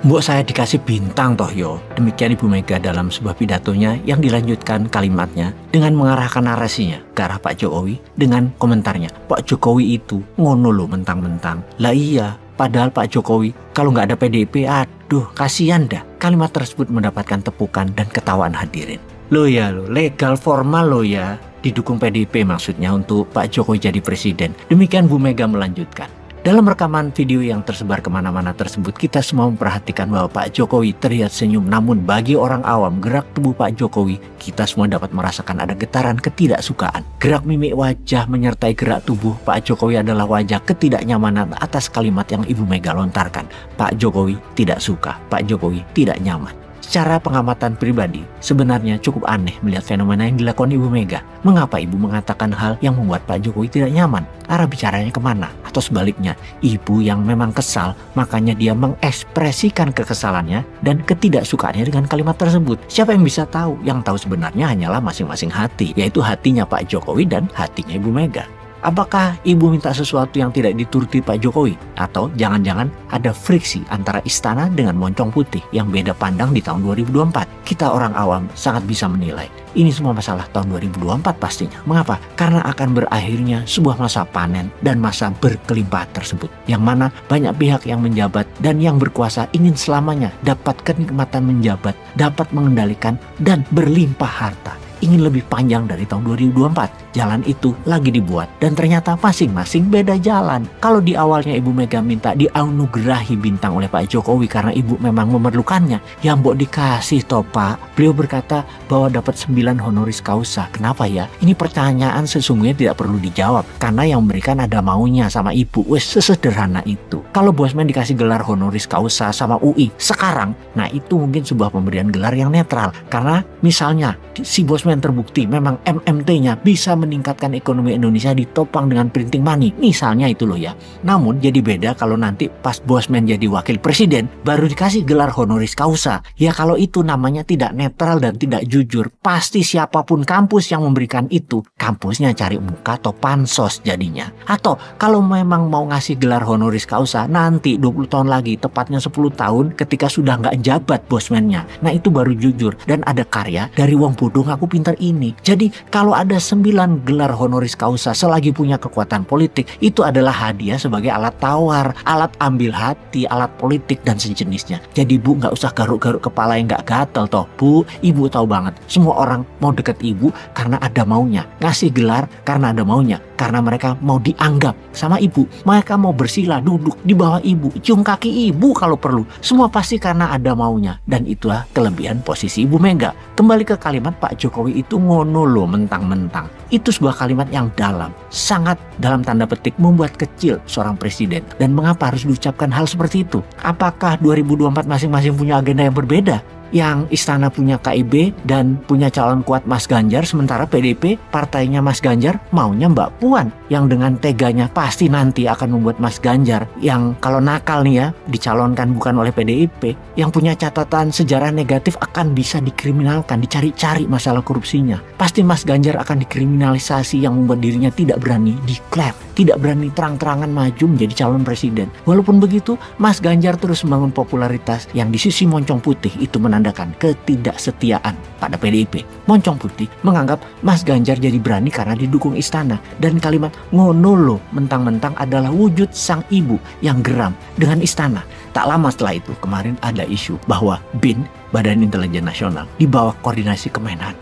Mbok saya dikasih bintang toh yo. Demikian Ibu Mega dalam sebuah pidatonya yang dilanjutkan kalimatnya dengan mengarahkan narasinya ke arah Pak Jokowi dengan komentarnya, Pak Jokowi itu ngono lo mentang-mentang. Lah iya, padahal Pak Jokowi kalau nggak ada PDIP, aduh kasihan dah. Kalimat tersebut mendapatkan tepukan dan ketawaan hadirin. Lo ya lo, legal formal lo ya, didukung PDIP maksudnya untuk Pak Jokowi jadi presiden. Demikian Bu Mega melanjutkan. Dalam rekaman video yang tersebar kemana-mana tersebut, kita semua memperhatikan bahwa Pak Jokowi terlihat senyum. Namun bagi orang awam, gerak tubuh Pak Jokowi, kita semua dapat merasakan ada getaran ketidaksukaan. Gerak mimik wajah menyertai gerak tubuh Pak Jokowi adalah wajah ketidaknyamanan atas kalimat yang Ibu Mega lontarkan. Pak Jokowi tidak suka, Pak Jokowi tidak nyaman. Secara pengamatan pribadi, sebenarnya cukup aneh melihat fenomena yang dilakukan Ibu Mega. Mengapa Ibu mengatakan hal yang membuat Pak Jokowi tidak nyaman? Arah bicaranya kemana? Atau sebaliknya, Ibu yang memang kesal, makanya dia mengekspresikan kekesalannya dan ketidaksukaannya dengan kalimat tersebut. Siapa yang bisa tahu? Yang tahu sebenarnya hanyalah masing-masing hati, yaitu hatinya Pak Jokowi dan hatinya Ibu Mega. Apakah Ibu minta sesuatu yang tidak dituruti Pak Jokowi? Atau jangan-jangan ada friksi antara istana dengan moncong putih yang beda pandang di tahun 2024? Kita orang awam sangat bisa menilai. Ini semua masalah tahun 2024 pastinya. Mengapa? Karena akan berakhirnya sebuah masa panen dan masa berkelimpahan tersebut. Yang mana banyak pihak yang menjabat dan yang berkuasa ingin selamanya dapat kenikmatan menjabat, dapat mengendalikan dan berlimpah harta. Ingin lebih panjang dari tahun 2024. Jalan itu lagi dibuat dan ternyata masing-masing beda jalan. Kalau di awalnya Ibu Mega minta dianugerahi bintang oleh Pak Jokowi karena Ibu memang memerlukannya, ya mbok dikasih toh Pak. Beliau berkata bahwa dapat 9 honoris causa. Kenapa ya? Ini pertanyaan sesungguhnya tidak perlu dijawab karena yang memberikan ada maunya sama Ibu. Wes sesederhana itu. Kalau Bosman dikasih gelar honoris causa sama UI sekarang, nah itu mungkin sebuah pemberian gelar yang netral. Karena misalnya si Bosman terbukti memang MMT-nya bisa meningkatkan ekonomi Indonesia ditopang dengan printing money. Misalnya itu loh ya. Namun jadi beda kalau nanti pas Bosman jadi wakil presiden baru dikasih gelar honoris causa. Ya kalau itu namanya tidak netral dan tidak jujur. Pasti siapapun kampus yang memberikan itu, kampusnya cari muka atau pansos jadinya. Atau kalau memang mau ngasih gelar honoris causa nanti 20 tahun lagi, tepatnya 10 tahun ketika sudah nggak jabat Bosman-nya. Nah itu baru jujur dan ada karya dari wong bodoh ngaku pintar ini. Jadi kalau ada 9 gelar honoris causa selagi punya kekuatan politik, itu adalah hadiah sebagai alat tawar, alat ambil hati, alat politik dan sejenisnya. Jadi Bu nggak usah garuk-garuk kepala yang nggak gatel toh. Bu, Ibu tahu banget semua orang mau deket Ibu karena ada maunya, ngasih gelar karena ada maunya, karena mereka mau dianggap sama Ibu. Mereka mau bersila duduk di bawah Ibu, cium kaki Ibu kalau perlu. Semua pasti karena ada maunya. Dan itulah kelebihan posisi Ibu Mega. Kembali ke kalimat Pak Jokowi itu ngono lo mentang-mentang. Itu sebuah kalimat yang dalam, sangat dalam tanda petik membuat kecil seorang presiden. Dan mengapa harus diucapkan hal seperti itu? Apakah 2024 masing-masing punya agenda yang berbeda? Yang istana punya KIB dan punya calon kuat Mas Ganjar, sementara PDIP partainya Mas Ganjar maunya Mbak Puan yang dengan teganya pasti nanti akan membuat Mas Ganjar yang kalau nakal nih ya dicalonkan bukan oleh PDIP, yang punya catatan sejarah negatif akan bisa dikriminalkan, dicari-cari masalah korupsinya. Pasti Mas Ganjar akan dikriminalisasi yang membuat dirinya tidak berani declare, tidak berani terang-terangan maju menjadi calon presiden. Walaupun begitu, Mas Ganjar terus membangun popularitas yang di sisi moncong putih itu menandakan ketidaksetiaan pada PDIP. Moncong putih menganggap Mas Ganjar jadi berani karena didukung istana. Dan kalimat ngono lo mentang-mentang adalah wujud sang ibu yang geram dengan istana. Tak lama setelah itu kemarin ada isu bahwa BIN, Badan Intelijen Nasional, di bawah koordinasi Kemenhan,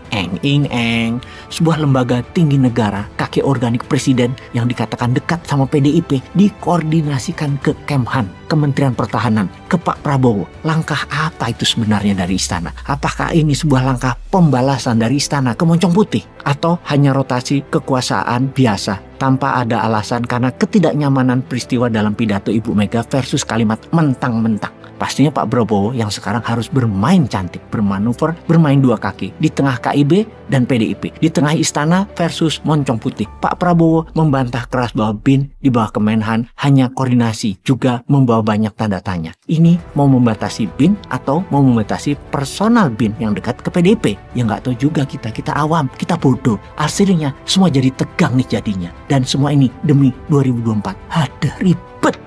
sebuah lembaga tinggi negara, kaki organik presiden yang dikatakan dekat sama PDIP, dikoordinasikan ke Kemhan, Kementerian Pertahanan, ke Pak Prabowo. Langkah apa itu sebenarnya dari istana? Apakah ini sebuah langkah pembalasan dari istana ke moncong putih? Atau hanya rotasi kekuasaan biasa tanpa ada alasan karena ketidaknyamanan peristiwa dalam pidato Ibu Mega versus kalimat mentang-mentang? Pastinya Pak Prabowo yang sekarang harus bermain cantik, bermanuver, bermain dua kaki di tengah KIB dan PDIP, di tengah istana versus moncong putih. Pak Prabowo membantah keras bahwa BIN di bawah Kemenhan hanya koordinasi, juga membawa banyak tanda tanya. Ini mau membatasi BIN atau mau membatasi personal BIN yang dekat ke PDIP? Ya nggak tahu juga kita awam, kita bodoh. Hasilnya semua jadi tegang nih jadinya. Dan semua ini demi 2024. Ada ribet.